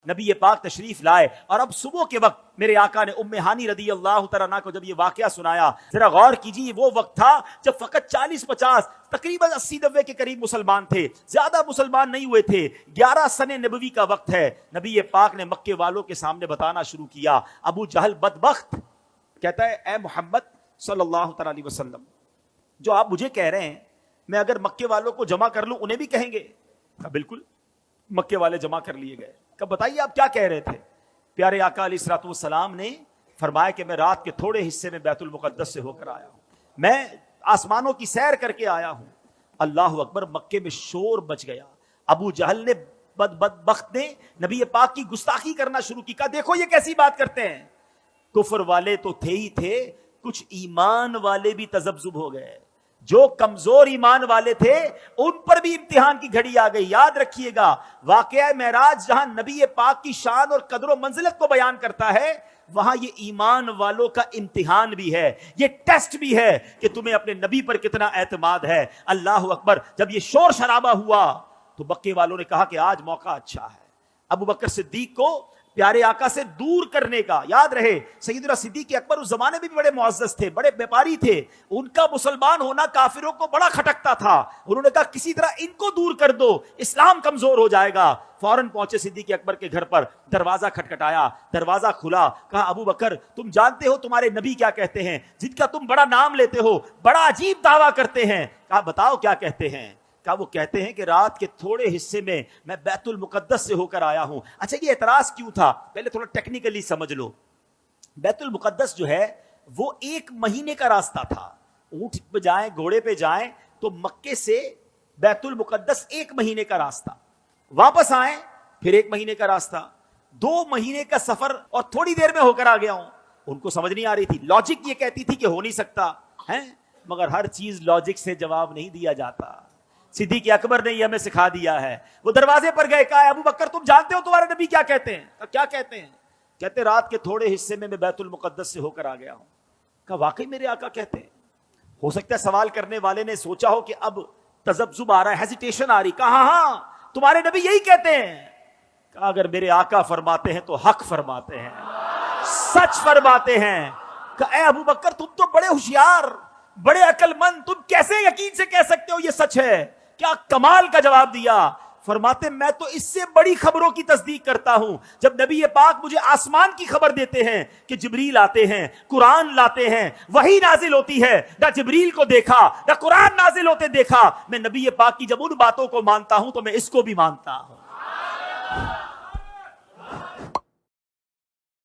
نبی پاک تشریف لائے اور اب صبح کے وقت میرے آقا نے ام ہانی رضی اللہ تعالیٰ عنہ کو جب یہ واقعہ سنایا، ذرا غور کیجیے، وہ وقت تھا جب فقط 40-50 تقریباً 80-90 کے قریب مسلمان تھے، زیادہ مسلمان نہیں ہوئے تھے، 11 سن نبوی کا وقت ہے۔ نبی پاک نے مکے والوں کے سامنے بتانا شروع کیا۔ ابو جہل بدبخت کہتا ہے اے محمد صلی اللہ تعالیٰ علیہ وسلم، جو آپ مجھے کہہ رہے ہیں میں اگر مکے والوں کو جمع کر لوں انہیں بھی کہیں گے؟ کہا بالکل۔ مکے والے جمع کر لیے گئے۔ کہا بتائیے آپ کیا کہہ رہے تھے؟ پیارے آقا علیہ الصلوۃ والسلام نے فرمایا کہ میں رات کے تھوڑے حصے میں بیت المقدس سے ہو کر آیا ہوں، میں آسمانوں کی سیر کر کے آیا ہوں۔ اللہ اکبر، مکے میں شور بچ گیا۔ ابو جہل نے بدبخت نے نبی پاک کی گستاخی کرنا شروع کی۔ کہا دیکھو یہ کیسی بات کرتے ہیں۔ کفر والے تو تھے ہی تھے، کچھ ایمان والے بھی تذبذب ہو گئے۔ جو کمزور ایمان والے تھے ان پر بھی امتحان کی گھڑی آ گئی۔ یاد رکھیے گا، واقعہ معراج جہاں نبی پاک کی شان اور قدر و منزلت کو بیان کرتا ہے، وہاں یہ ایمان والوں کا امتحان بھی ہے، یہ ٹیسٹ بھی ہے کہ تمہیں اپنے نبی پر کتنا اعتماد ہے۔ اللہ اکبر، جب یہ شور شرابہ ہوا تو مکے والوں نے کہا کہ آج موقع اچھا ہے ابو بکر صدیق کو پیارے آقا سے دور کرنے کا۔ یاد رہے سیدنا صدیق اکبر اس زمانے میں بھی بڑے معزز تھے، بڑے بیپاری تھے، ان کا مسلمان ہونا کافروں کو بڑا کھٹکتا تھا۔ انہوں نے کہا کسی طرح ان کو دور کر دو، اسلام کمزور ہو جائے گا۔ فوراً پہنچے صدیق اکبر کے گھر پر، دروازہ کھٹکھٹایا، دروازہ کھلا۔ کہا ابو بکر تم جانتے ہو تمہارے نبی کیا کہتے ہیں، جن کا تم بڑا نام لیتے ہو، بڑا عجیب دعویٰ کرتے ہیں۔ کہا بتاؤ کیا کہتے ہیں؟ کہا وہ کہتے ہیں کہ رات کے تھوڑے حصے میں میں بیت المقدس سے ہو کر آیا ہوں۔ اچھا یہ اعتراض کیوں تھا؟ پہلے تھوڑا ٹیکنیکلی سمجھ لو۔ بیت المقدس جو ہے وہ 1 مہینے کا راستہ تھا۔ اونٹ پہ جائیں، گھوڑے پہ جائیں تو مکے سے بیت المقدس 1 مہینے کا راستہ، واپس آئیں پھر 1 مہینے کا راستہ، 2 مہینے کا سفر، اور تھوڑی دیر میں ہو کر آ گیا ہوں۔ ان کو سمجھ نہیں آ رہی تھی، لاجک یہ کہتی تھی کہ ہو نہیں سکتا ہے، مگر ہر چیز لاجک سے جواب نہیں دیا جاتا۔ صدیق اکبر نے یہ ہمیں سکھا دیا ہے۔ وہ دروازے پر گئے، کہا ابو بکر تم جانتے ہو تمہارے نبی کیا کہتے ہیں؟ کہا کیا کہتے ہیں؟ کہتے رات کے تھوڑے حصے میں بیت المقدس سے ہو کر آ گیا ہوں۔ کہا واقعی میرے آقا کہتے ہیں؟ ہو سکتا ہے سوال کرنے والے نے سوچا ہو کہ اب تذبذب آ رہا ہے، ہیزیٹیشن آ رہی۔ کہا ہاں تمہارے نبی یہی کہتے ہیں۔ کہا اگر میرے آقا فرماتے ہیں تو حق فرماتے ہیں، سچ فرماتے ہیں۔ کہا اے ابو بکر تم تو بڑے ہوشیار، بڑے عقل مند، تم کیسے یقین سے کہہ سکتے ہو یہ سچ ہے؟ کیا کمال کا جواب دیا۔ فرماتے میں تو اس سے بڑی خبروں کی تصدیق کرتا ہوں۔ جب نبی پاک مجھے آسمان کی خبر دیتے ہیں کہ جبریل آتے ہیں، قرآن لاتے ہیں، وحی نازل ہوتی ہے، نہ جبریل کو دیکھا نہ قرآن نازل ہوتے دیکھا، میں نبی پاک کی جب ان باتوں کو مانتا ہوں تو میں اس کو بھی مانتا ہوں۔